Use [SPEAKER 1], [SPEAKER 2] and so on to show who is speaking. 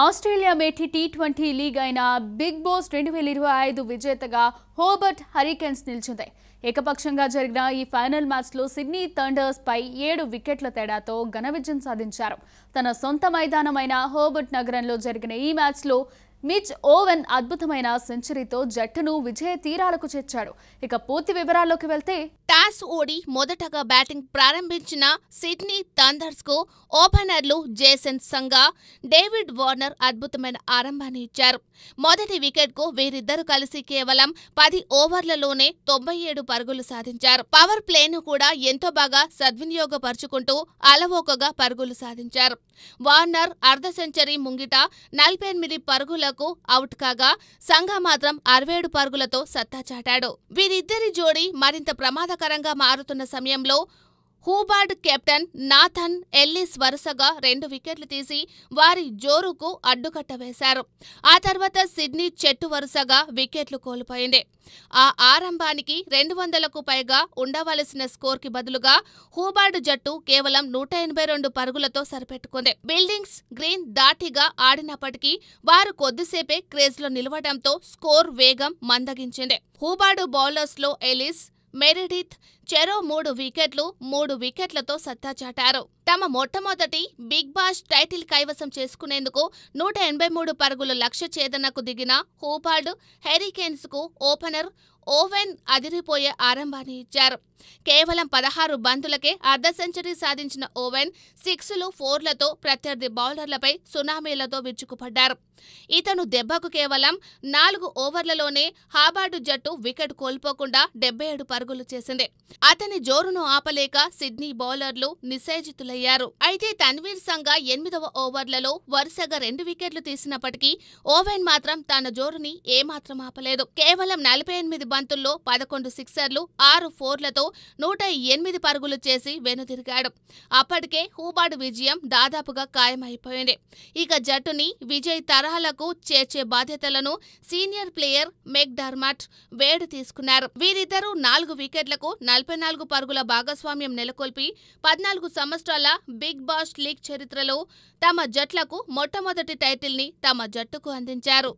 [SPEAKER 1] Australia మేటి T20 league అయిన big boss 2025 విజేతగా హోబర్ట్ హరికేన్స్ నిలిచింది. ఏకపక్షంగా జరిగిన ఈ ఫైనల్ మ్యాచ్లో సిడ్నీ థండర్స్ పై 7 వికెట్ల తేడాతో ఘన విజయం సాధించారు. తన సొంత మైదానమైన హోబర్ట్ నగరంలో జరిగిన ఈ మ్యాచ్లో మిచ్ ఓవెన్ అద్భుతమైన సెంచరీతో జట్టును విజయ తీరాలకు చేర్చాడు. ఇక పూర్తి వివరాల్లోకి వెళ్తే
[SPEAKER 2] టాస్ ఓడి మొదటగా బ్యాటింగ్ ప్రారంభించిన సిడ్నీ థండర్స్ కు ఓపెనర్లు జేసన్ సంగా, డేవిడ్ వార్నర్ అద్భుతమైన ఆరంభాన్ని ఇచ్చారు. మొదటి వికెట్ కు వీరిద్దరూ కలిసి కేవలం 10 ఓవర్లలోనే 97 పరుగులు సాధించారు. పవర్ ప్లేను కూడా ఎంతో బాగా సద్వినియోగపరుచుకుంటూ అలవోకగా పరుగులు సాధించారు. వార్నర్ అర్ధ సెంచరీ ముంగిట 48 పరుగులకు అవుట్ కాగా, సంగా మాత్రం 67 పరుగులతో సత్తా చాటాడు. వీరిద్దరి జోడీ మరింత ప్రమాదకరంగా మారుతున్న సమయంలో హోబార్ట్ కెప్టెన్ నాథన్ ఎల్లిస్ వరుసగా 2 వికెట్లు తీసి వారి జోరుకు అడ్డుకట్ట వేశారు. ఆ తర్వాత సిడ్నీ చెట్టు వరుసగా వికెట్లు కోల్పోయింది. ఆ ఆరంభానికి 200కు పైగా ఉండవలసిన స్కోర్కి బదులుగా హోబార్ట్ జట్టు కేవలం 182 పరుగులతో సరిపెట్టుకుంది. బిల్డింగ్స్ గ్రీన్ దాటిగా ఆడినప్పటికీ వారు కొద్దిసేపే క్రేజ్లో నిలవడంతో స్కోర్ వేగం మందగించింది. హోబార్ట్ బౌలర్స్లో ఎలిస్, మెరిడిత్ చెరో 3 వికెట్లు, 3 వికెట్లతో సత్తా చాటారు. తమ మొట్టమొదటి బిగ్ బాష్ టైటిల్ కైవసం చేసుకునేందుకు 183 పరుగుల లక్ష్య ఛేదనకు దిగిన హోబార్ట్ హరికేన్స్ కు ఓపెనర్ ఓవెన్ అదిరిపోయే ఆరంభాన్ని ఇచ్చారు. కేవలం 16 బంతులకే అర్ధ సెంచరీ సాధించిన ఓవెన్ 6లు, 4లతో ప్రత్యర్థి బౌలర్లపై సునామీలతో విరుచుకుపడ్డారు. ఇతను దెబ్బకు కేవలం 4 ఓవర్లలోనే హోబార్ట్ జట్టు వికెట్ కోల్పోకుండా 77 పరుగులు చేసింది. అతని జోరును ఆపలేక సిడ్నీ బౌలర్లు నిశ్చేజితులయ్యారు. అయితే తన్వీర్ సంగా 8వ ఓవర్లలో వరుసగా 2 వికెట్లు తీసినప్పటికీ ఓవెన్ మాత్రం తన జోరుని ఏమాత్రం ఆపలేదు. కేవలం 48 బంతుల్లో 11 సిక్సర్లు, 6 4లతో 108 పరుగులు చేసి వెనుదిరిగాడు. అప్పటికే హోబార్ట్ విజయం దాదాపుగా ఖాయమైపోయింది. ఇక జట్టుని విజయ్ తరహాలకు చేర్చే బాధ్యతలను సీనియర్ ప్లేయర్ మెక్ డర్మాట్ వేడ్ తీసుకున్నారు. వీరిద్దరూ 4 వికెట్లకు 44 పరుగుల భాగస్వామ్యం నెలకొల్పి 14 సంవత్సరాల బిగ్ బాష్ లీగ్ చరిత్రలో తమ జట్లకు మొట్టమొదటి టైటిల్ని తమ జట్టుకు అందించారు.